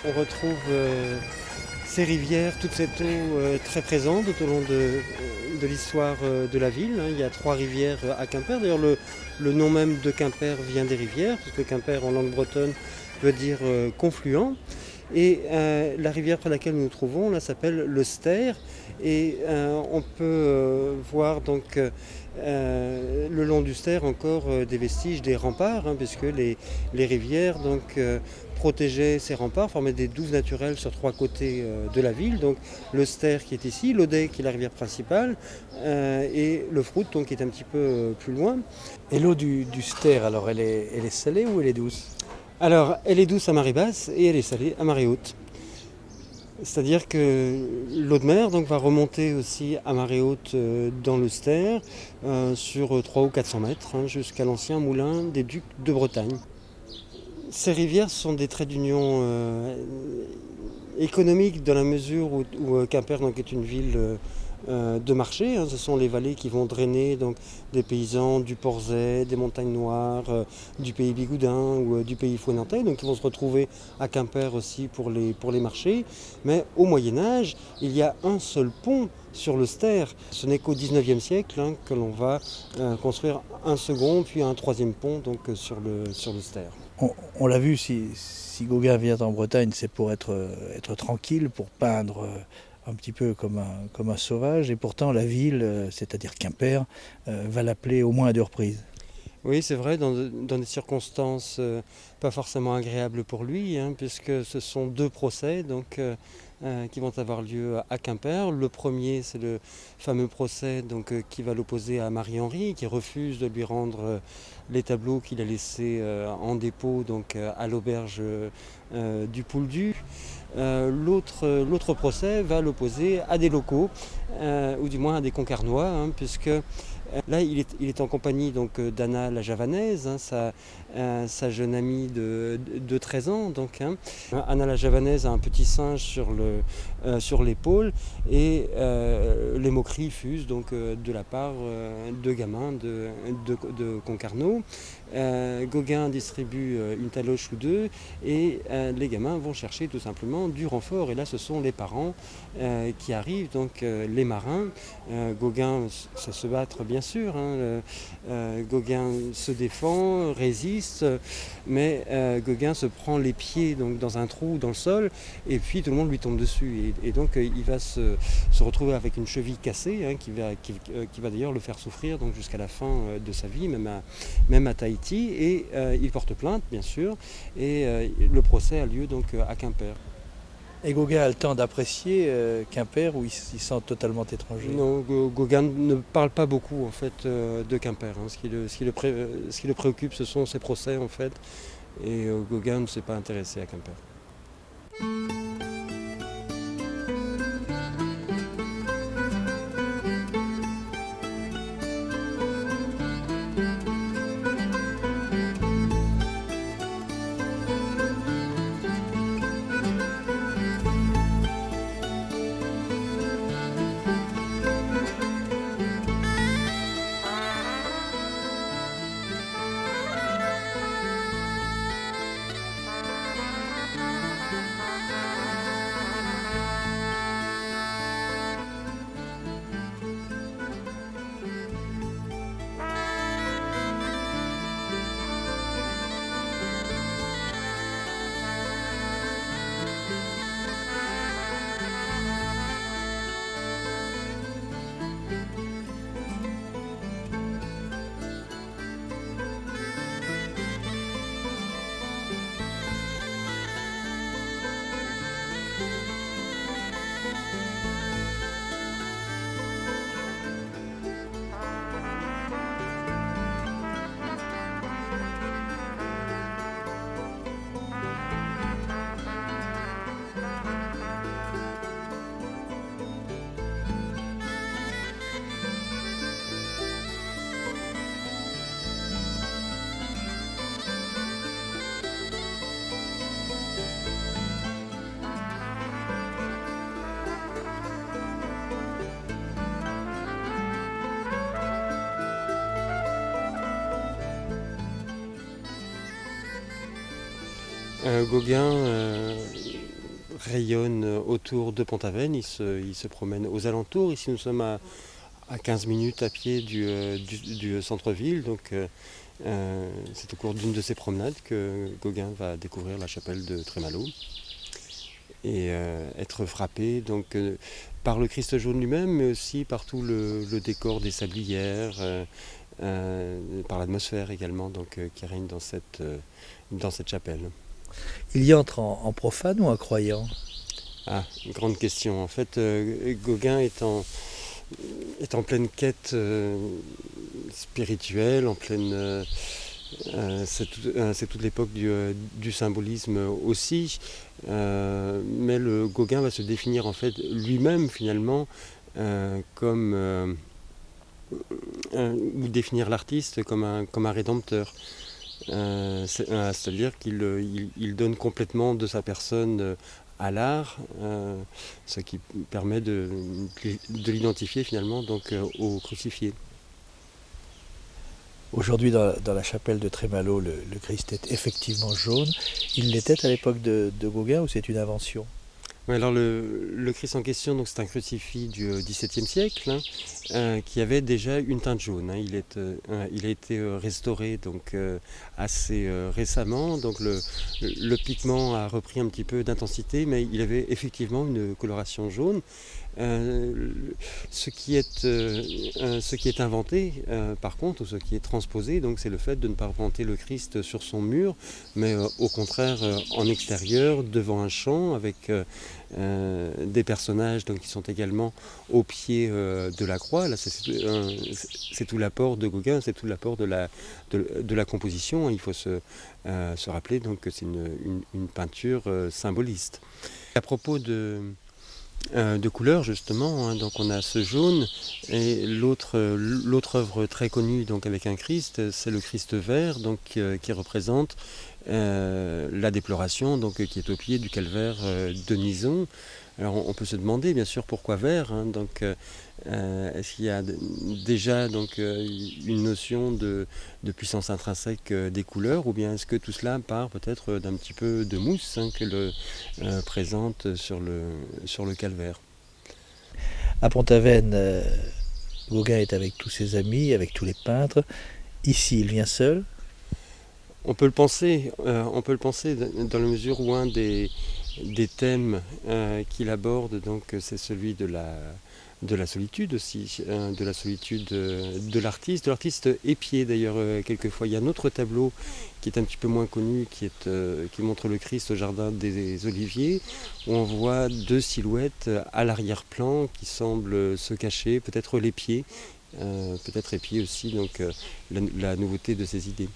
On retrouve ces rivières, toute cette eau très présente tout au long de l'histoire de la ville. Il y a 3 rivières à Quimper. D'ailleurs, le nom même de Quimper vient des rivières, puisque Quimper en langue bretonne veut dire confluent. Et la rivière près de laquelle nous nous trouvons là s'appelle le Ster. Et on peut voir donc le long du Ster encore des vestiges des remparts, puisque les rivières protégeaient ces remparts, formaient des douves naturelles sur 3 côtés de la ville. Donc le Ster qui est ici, l'Audet qui est la rivière principale, et le Frout donc, qui est un petit peu plus loin. Et l'eau du Ster, alors elle est salée ou elle est douce? Alors elle est douce à marée basse et elle est salée à marée haute. C'est-à-dire que l'eau de mer donc, va remonter aussi à marée haute dans le Ster sur 300 ou 400 mètres jusqu'à l'ancien moulin des Ducs de Bretagne. Ces rivières sont des traits d'union économiques dans la mesure où Quimper donc, est une ville de marché. Ce sont les vallées qui vont drainer donc, des paysans du Porzay, des Montagnes Noires, du pays Bigoudin ou du pays Fouenantais, donc ils vont se retrouver à Quimper aussi pour les marchés. Mais au Moyen-Âge, il y a un seul pont sur le Ster. Ce n'est qu'au XIXe siècle que l'on va construire un second puis un troisième pont donc, sur le Ster. On l'a vu, si Gauguin vient en Bretagne, c'est pour être tranquille, pour peindre un petit peu comme un sauvage. Et pourtant, la ville, c'est-à-dire Quimper, va l'appeler au moins à 2 reprises. Oui, c'est vrai, dans des circonstances pas forcément agréables pour lui, puisque ce sont 2 procès qui vont avoir lieu à Quimper. Le premier, c'est le fameux procès qui va l'opposer à Marie-Henri, qui refuse de lui rendre les tableaux qu'il a laissés en dépôt à l'auberge du Pouldu. L'autre procès va l'opposer à des locaux, ou du moins à des Concarnois, puisque là, il est en compagnie d'Anna la Javanaise, sa jeune amie de 13 ans. Anna la Javanaise a un petit singe sur l'épaule et les moqueries fusent de la part de gamins de Concarneau. Gauguin distribue une taloche ou deux et les gamins vont chercher tout simplement du renfort. Et là, ce sont les parents qui arrivent, les marins. Gauguin sait se battre bien sûr. Gauguin se défend, résiste, mais Gauguin se prend les pieds dans un trou dans le sol et puis tout le monde lui tombe dessus. Et donc il va se retrouver avec une cheville cassée qui va d'ailleurs le faire souffrir jusqu'à la fin de sa vie, même à Tahiti. Et il porte plainte bien sûr et le procès a lieu à Quimper. Et Gauguin a le temps d'apprécier Quimper où il s'y sent totalement étranger. Non, Gauguin ne parle pas beaucoup en fait de Quimper. Ce qui le préoccupe, ce sont ses procès en fait. Et Gauguin ne s'est pas intéressé à Quimper. Gauguin rayonne autour de Pont-Aven, il se promène aux alentours. Ici nous sommes à 15 minutes à pied du centre-ville, donc c'est au cours d'une de ces promenades que Gauguin va découvrir la chapelle de Trémalot et être frappé donc, par le Christ jaune lui-même, mais aussi par tout le décor des sablières, par l'atmosphère également donc, qui règne dans cette chapelle. Il y entre en profane ou en croyant? Ah, grande question. En fait, Gauguin est en pleine quête spirituelle, en pleine... c'est toute l'époque du symbolisme aussi, mais le Gauguin va se définir en fait lui-même finalement comme ou définir l'artiste comme un rédempteur. C'est-à-dire qu'il donne complètement de sa personne à l'art, ce qui permet de l'identifier finalement donc, au crucifié. Aujourd'hui, dans la chapelle de Trémalot, le Christ est effectivement jaune. Il l'était à l'époque de Gauguin ou c'est une invention? Ouais, alors le Christ en question, donc c'est un crucifix du XVIIe siècle qui avait déjà une teinte jaune. Il a été restauré donc, assez récemment, donc le pigment a repris un petit peu d'intensité, mais il avait effectivement une coloration jaune. Ce qui est inventé, par contre, ou ce qui est transposé, donc c'est le fait de ne pas représenter le Christ sur son mur, mais au contraire en extérieur, devant un champ, avec des personnages donc, qui sont également au pied de la croix. Là, c'est tout l'apport de Gauguin, c'est tout l'apport de la composition. Il faut se rappeler donc, que c'est une peinture symboliste. À propos de couleurs justement, hein, donc on a ce jaune et l'autre œuvre très connue donc avec un Christ, c'est le Christ vert donc, qui représente la déploration donc, qui est au pied du calvaire de Nizon. Alors on peut se demander bien sûr pourquoi vert, hein, donc est-ce qu'il y a déjà donc, une notion de puissance intrinsèque des couleurs, ou bien est-ce que tout cela part peut-être d'un petit peu de mousse hein, que le présente sur le calvaire. À Pont-Aven, Gauguin est avec tous ses amis, avec tous les peintres. Ici, il vient seul. On peut le penser dans la mesure où un des thèmes qu'il aborde, donc, c'est celui de la solitude aussi, de la solitude de l'artiste épié d'ailleurs quelquefois. Il y a un autre tableau qui est un petit peu moins connu, qui montre le Christ au jardin des Oliviers, où on voit deux silhouettes à l'arrière-plan qui semblent se cacher, peut-être les pieds aussi, donc la nouveauté de ces idées.